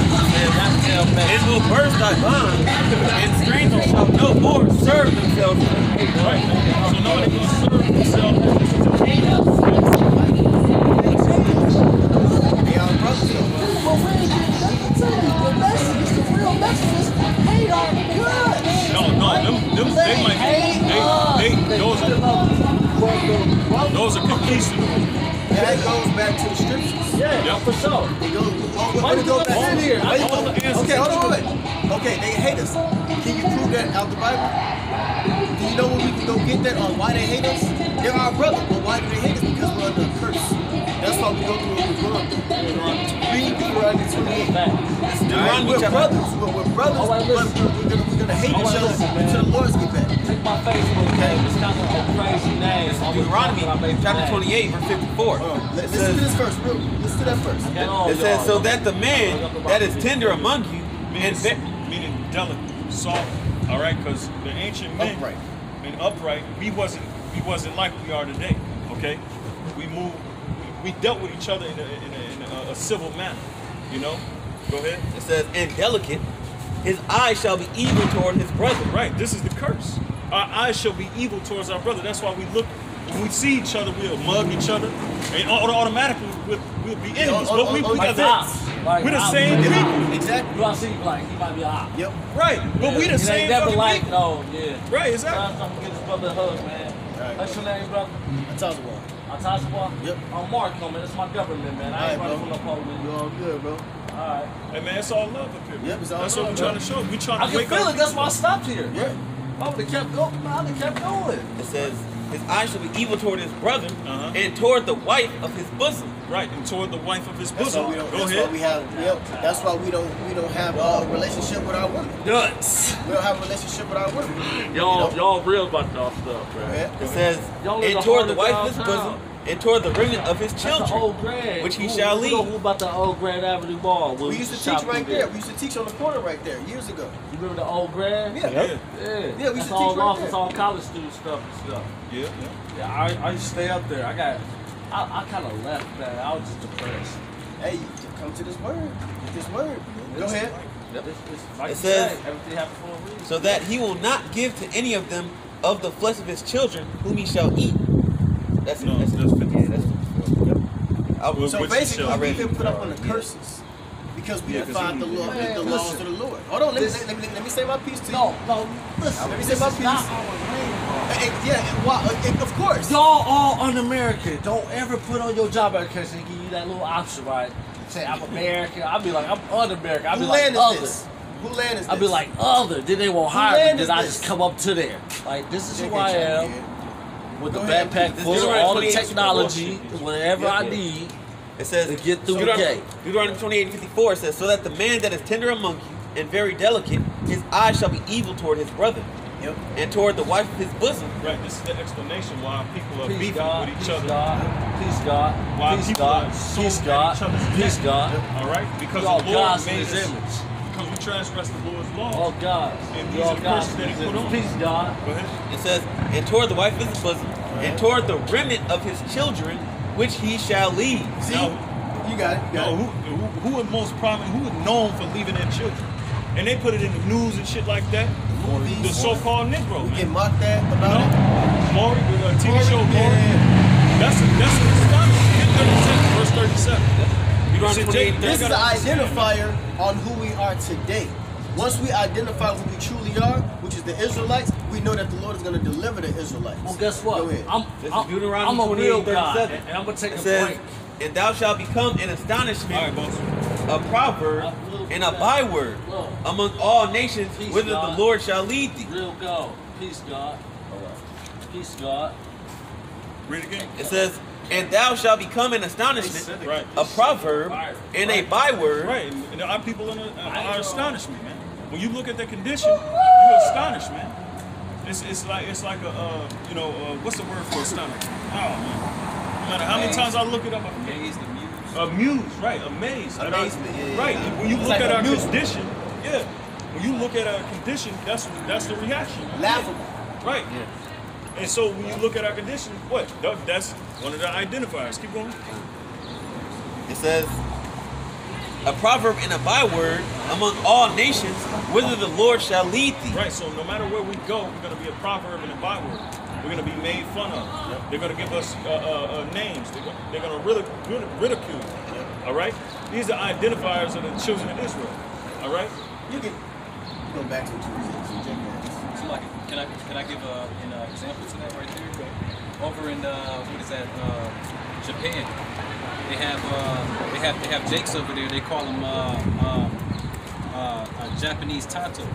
It will burst thy bonds, and strangers shall no more serve themselves.
Right. So now they're going to serve themselves.
They are brothers though.
No, they might those are conquistadors.
That goes back to the scriptures.
Yeah, for sure.
It goes,
Why you
goes
gotta sit here?
Why you
all the answers
okay, hold
are
on, wait. Okay, they hate us. Can you prove that out the Bible? Do you know where we can go get that on why they hate us? They're our brother, but why do they hate us? Because we're under a curse. That's why we go through what we're going through. Read Deuteronomy 28.
Deuteronomy
We're
chapter-
brothers. We're brothers,
All right,
but
listen.
we're gonna hate
All
each
right,
other
listen, man.
until the Lord's get back.
Take my Facebook name. It's kind of a crazy name.
Deuteronomy chapter 28, verse 54.
Listen to this first, bro. Listen to that first.
It says, so that the man that is tender among you, and
Meaning delicate, soft, all right? Because the ancient men
Upright.
and upright, we wasn't like we are today, okay? We dealt with each other in a civil manner, you know? Go ahead.
it says, and delicate, his eye shall be evil toward his brother.
Right, this is the curse. Our eyes shall be evil towards our brother. That's why we look when we see each other, we'll mug each other, and automatically we'll be enemies.
on-
But we
on
got
defense.
that. We're the same people.
Exactly.
You I see like he might be a op.
Yep.
Right, but we the
It
same
ain't never
fucking
like,
people.
oh yeah.
Right, exactly.
I'm gonna get this brother a hug, man.
Alright.
What's your name, brother?
That's all the one.
Ataswa?
Yep.
I'm Mark, man. That's my government, man. I ain't
Alright,
running from
bro.
no police.
You all good, bro?
Alright.
Hey man, it's all love up here.
Yep, it's all
That's
love,
what we're
bro.
trying to show. We trying
I
to
can
wake
feel
up.
it. That's why I stopped here.
Yeah.
I would have kept going. I would have kept going.
It says, his eye shall be evil toward his brother
Uh-huh.
and toward the wife of his bosom.
Right, and toward the wife of his
That's
bosom.
why we don't.
Go
That's
ahead.
why we have. Yep. That's why we don't have a relationship with our women.
Nuts.
We don't have a relationship with our women.
Y'all real about y'all stuff, man.
Yeah.
It says,
Y'all live
and
the
toward the
hard
wife of his
downtown.
bosom and toward the remnant of his
That's the
children,
old Grand.
which he
Who-
shall
who
lead.
know Who about the old Grand Avenue Mall?
We used to teach right there. We used to teach on the corner right there years ago.
You remember the old Grand?
Yeah.
Yeah,
Yeah.
Yeah, we used
That's
to teach
all
right
office,
there.
all college student stuff and stuff.
yeah.
Yeah, I used to stay up there. I kind of left, man. I was just depressed.
Hey, come to this word. Get this word. Go ahead.
It's like
It
you
says-
say, everything happens for a reason.
so that he will not give to any of them of the flesh of his children whom he shall eat. That's
No,
that's
that's 54.
Yeah, that's 54. Yep. I was,
So
Which
basically,
shall-
we've been put up on the curses because we
Yeah,
didn't
'cause
find the
he-
law,
Man,
the laws
listen.
of the Lord. Hold on, let
Listen.
me say my piece to you.
No, listen.
Let me say
This
my
is not
piece.
our lane, bro.
Yeah, why? Of course.
Y'all all un-American. Don't ever put on your job application and give you that little option, right? Say I'm American. I'll be like I'm un-American. I'll
Who
be like
land is
other.
this? Who land is this?
I'll be like other. Then they won't
Who
hire me.
land is
Then I
this?
just come up to there. Like this is
JK
who I am
Chan,
with the
Go ahead.
backpack
This
full of
Deuteronomy
all the
28
technology, whatever I
Yeah.
need.
It says,
To get through the
Deuteronomy,
gate.
Deuteronomy 28:54 says, so that the man that is tender among you and very delicate, his eye shall be evil toward his brother
Yep.
and toward the wife of his bosom.
Right, this is the explanation why people are
Peace
beefing
God.
with each
Peace
other.
God. Peace God.
Why
Peace
people
God.
are so
Peace
at
God.
each other's
Peace
neck.
God.
All right, because
Y'all
the Lord
God's in
made
His
us,
image.
because we transgressed the Lord's law.
All God.
And these
Y'all
are the
God's
curses that
in
He
His
put
image.
on.
Peace God.
Go ahead.
It says, and toward the wife of his bosom and toward the remnant of his children, which he shall lead.
See,
Now,
you got it. You got
No, who are most prominent? Who is known for leaving their children? And they put it in the news and shit like that.
Movies.
The so-called Negro,
We
man.
get mocked at
You
about it.
know, Maury, the TV show Maury.
Yeah.
That's astonishing. Get 37, verse 37.
Deuteronomy 28:37.
This is an identifier on who we are today. Once we identify who we truly are, which is the Israelites, we know that the Lord is going to deliver the Israelites.
Well, guess what?
Go ahead.
This is Deuteronomy
I'm a real
28:37.
God, and I'm gonna take
It
a
says,
break.
and thou shalt become an astonishment,
All right, boss.
a proverb, and a byword among all nations,
Peace,
whither the
God.
Lord shall lead thee.
Real God. Peace God. Peace God.
Read it again.
It says, and thou shalt become an astonishment,
Right.
a proverb, and a byword.
Right, and our people are astonishment, man. When you look at their condition, you're astonished, man. It's like a what's the word for astonished? Oh man, no matter how many times I look it up, I forget.
Amazed, amused.
Amused, right? Amazed. at our-
Amazement, yeah,
right.
yeah.
When you
It's
look
like
at our
amusement.
condition, yeah. When you look at our condition, that's the reaction.
Laughable.
Right. And so when you look at our condition, what? That's one of the identifiers. Keep going.
It says, a proverb and a byword among all nations, whither the Lord shall lead thee.
Right, so no matter where we go, we're going to be a proverb and a byword. We're going to be made fun of. They're going to give us names. They're going to ridicule. All right? These are identifiers of the children of Israel. All right?
You can go back to what you were saying.
So like, can I give an example to that right there? Over in what is that? Japan. They have jakes over there. They call them Japanese tatos.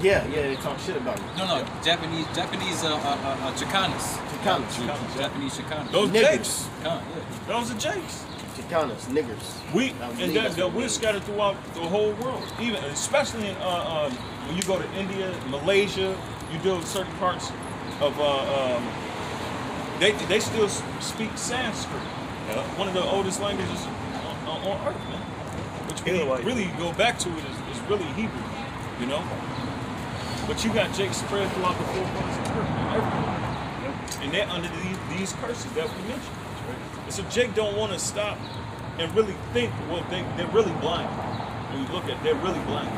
Yeah, they talk shit about it.
No, Japanese Chicanas.
Chicanas.
Japanese Chicanas.
Those
Niggas.
jakes.
Yeah.
Those are jakes.
Chicanas, niggers.
We're scattered throughout the whole world, even especially in when you go to India, Malaysia, you deal with certain parts of they still speak Sanskrit, one of the oldest languages on earth, man. Which we really go back to it is really Hebrew, you know. But you got jakes spread throughout the four corners of the earth, man, everywhere, and they're under these curses that we mentioned. And so Jake don't want to stop and really think. Well, they're really blind. When you look at, they're really blind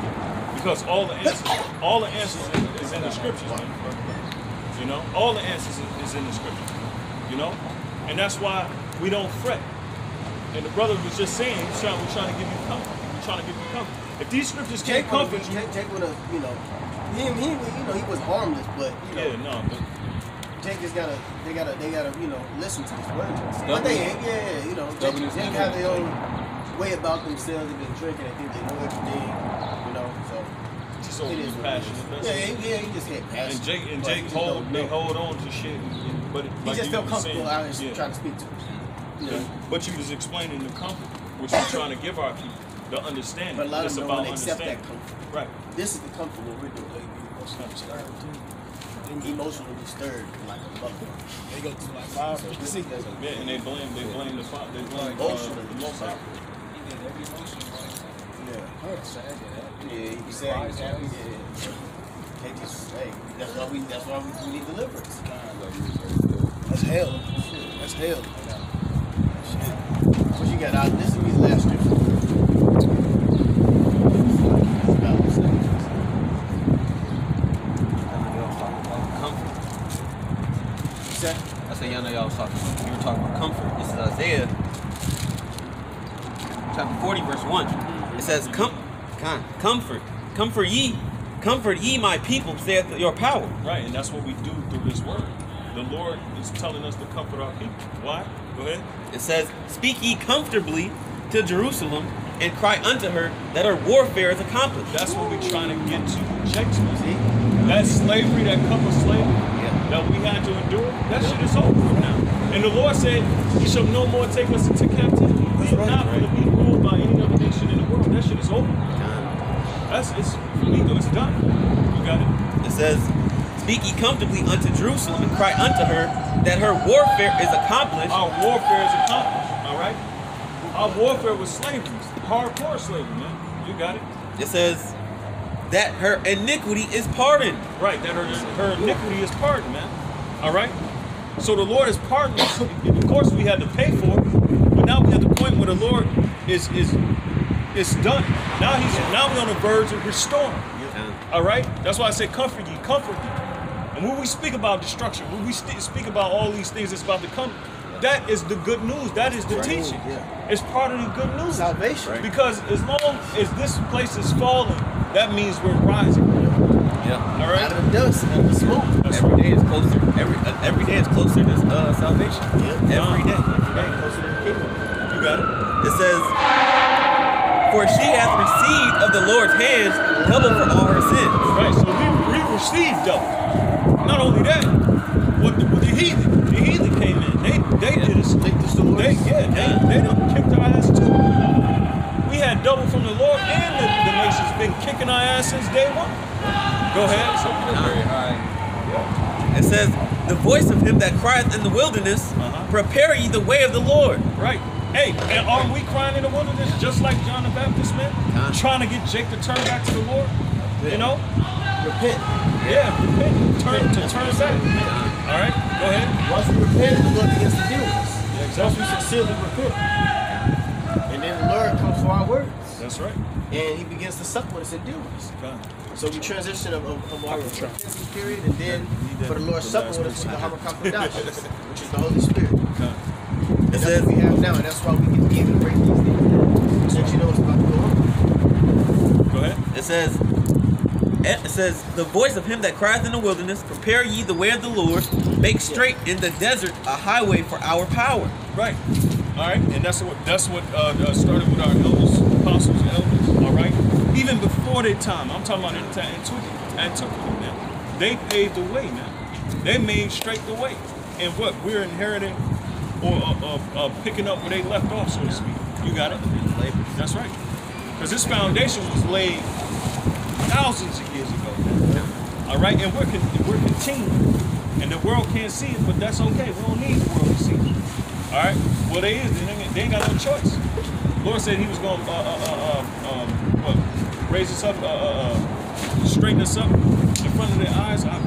because all the answers is in the scriptures, man. You know, all the answers is in the scripture. You know, and that's why we don't fret. And the brother was just saying, we're trying to give you comfort. We're trying to give you comfort. If these scriptures can't comfort you,
Jake would have, you know, he was harmless, but you know,
yeah, no, but
Jake is they gotta, you know, listen to his words. But they, you know, Jake have their own way about themselves. They've been drinking. They think they know everything, you know. So
he's so passionate.
Yeah, he just get passionate.
And Jake hold on to shit. But
he
like
just
you
felt
were
comfortable
saying,
out here trying to speak to us. You know?
But you was explaining the comfort, which we're trying to give our people, the understanding.
But a lot
it's
of them
about
don't accept that
understanding.
comfort.
Right.
This is the comfort what we're doing. Emotionally disturbed like a motherfucker.
They go to like 5 or 6.
Yeah, and they blame the father. They blame
Emotionally
the Most High.
He did every emotion right.
Yeah.
It's sad, yeah.
Yeah, he said he's happy. Yeah. They just, hey, that's why we need deliverance.
That's hell. That's hell.
What you got out? This will be the last scripture.
I said, y'all know y'all was talking. You were talking about comfort. This is Isaiah chapter 40, verse 1. It says, comfort ye my people, saith your power.
Right, and that's what we do through this word. The Lord is telling us to comfort our people. Why? Go ahead.
It says, speak ye comfortably to Jerusalem, and cry unto her that her warfare is accomplished.
That's what we're trying to get to. Check see? That slavery, that cup of slavery that we had to endure, that shit is over now. And the Lord said, he shall no more take us into captivity. We are not going to be ruled by any other nation in the world. That shit is over. It's legal. It's done. You got it?
It says, speak ye comfortably unto Jerusalem, and cry unto her that her warfare is accomplished.
Our warfare is accomplished. All right? Our warfare was slavery. Hardcore slavery, man. You got it?
It says that her iniquity is pardoned.
Right, that her iniquity is pardoned, man. All right? So the Lord is pardoning us. Of course, we had to pay for it, but now we're at the point where the Lord is done. Now we're on the verge of restoring. All right? That's why I say comfort ye, comfort ye. And when we speak about destruction, when we speak about all these things that's about to come, that is the good news. That is the teaching. It's part of the good news.
Salvation.
Right. Because as long as this place is falling, that means we're rising.
Yeah.
All right.
Out of the dust, out of the smoke.
Every day is closer. Every day is closer to salvation.
Yeah.
Every day.
Closer to the kingdom.
You got it.
It says, for she hath received of the Lord's hands double for all her sins.
Right. So we received double. Not only that, what the heathen came in. They did us. They done kicked our ass too. We had double from the Lord, and the nation's been kicking our ass since day one. Go ahead.
Very high.
It says, the voice of him that crieth in the wilderness, prepare ye the way of the Lord.
Right. Hey, and are we crying in the wilderness just like John the Baptist, man? Trying to get Jake to turn back to the Lord? You know?
Repent.
Yeah, repent. Turn back. All right, go ahead.
Once we repent, the Lord begins to deal with us.
Yeah,
Once
exactly.
we sincerely repent. And then the Lord comes for our words.
That's right.
And he begins to sup with us and deal with us.
Okay.
So we transition of our repentance period, and then for the Lord supper with us with the Hamakapadash, which is the Holy Spirit.
Okay.
And that's what we have now, and that's why we can be able to break these things. Since you know what's about to go on.
Go ahead.
It says, the voice of him that crieth in the wilderness, prepare ye the way of the Lord, make straight in the desert a highway for our power.
Right. All right. And that's what started with our elders, apostles and elders. All right. Even before their time, I'm talking about antiquity now. They paved the way, man. They made straight the way. And what we're inheriting or picking up where they left off, so to speak. You got it. That's right. Because this foundation was laid thousands of years ago. All right, and we're continuing, and the world can't see it, but that's okay. We don't need the world to see it. All right. Well, they ain't got no choice. Lord said He was going to raise us up, straighten us up in front of their eyes. I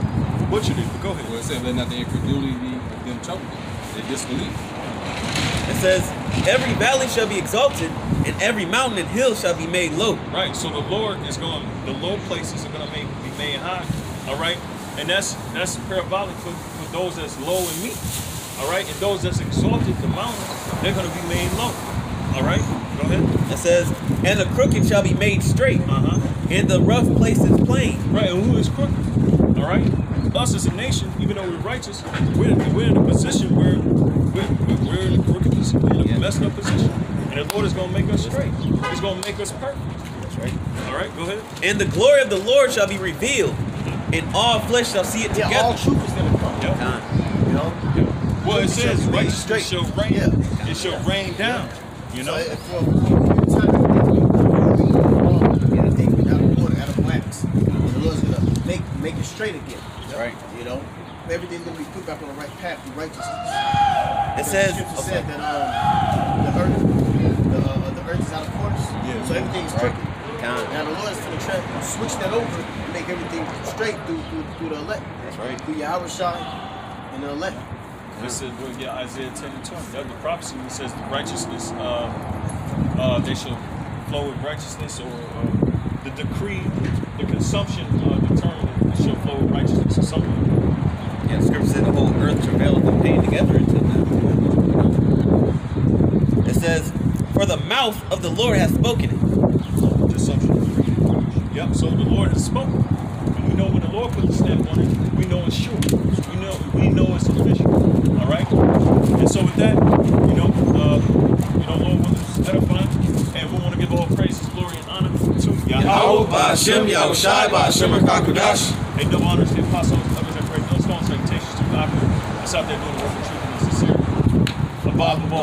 butchered it. But go ahead.
Well, it said, let not the incredulity of them trouble them. They disbelieve.
It says, every valley shall be exalted, and every mountain and hill shall be made low.
Right. So the Lord is going. The low places are going to be made high. All right. And that's parabolic for those that's low and meek. All right? And those that's exalted, the mountain, they're going to be made low. All right? Go ahead.
It says, and the crooked shall be made straight, and the rough places plain.
Right, and who is crooked? All right? Us as a nation, even though we're righteous, we're in a position where we're in a crooked position, we're in a messed up position. And the Lord is going to make us straight. He's going to make us perfect.
That's right.
All right, go ahead.
And the glory of the Lord shall be revealed, and all flesh shall see it together.
Yeah, all truth is gonna come.
Yep.
You know?
Well, it says
Straight.
righteousness shall reign.
Yeah.
It shall rain down. You know?
So if for a time, everything out of order, out of wax, the Lord's gonna make it straight again.
Right.
You know? Everything's gonna be put back on the right path through righteousness.
It says,
The scripture said that the earth is out of course.
Yeah.
So everything's crooked.
Con.
Now the Lord is going to switch that over and make everything straight through the elect.
That's right.
Through Yahweh Shai and the elect.
It said, well, yeah, Isaiah 10 and 20. That's the prophecy that says the righteousness, they shall flow with righteousness, or the decree, the consumption determined it shall flow with righteousness, or something.
Yeah, the scripture said the whole earth travaileth and pain together until now. It says, for the mouth of the Lord hath spoken it.
Yep, so the Lord has spoken. And we know when the Lord put the stamp on it, we know it's sure. We know it's official. All right? And so with that, Lord wants us to edify, and we want to give all praises, glory, and honor to Yahweh.
Ba'ashem, Yahushai, Ba'ashem, Rakakudash.
And double honors to the apostles, others that pray, those stones, salutations to the That's out there doing the work of truth and sincerity. Above all.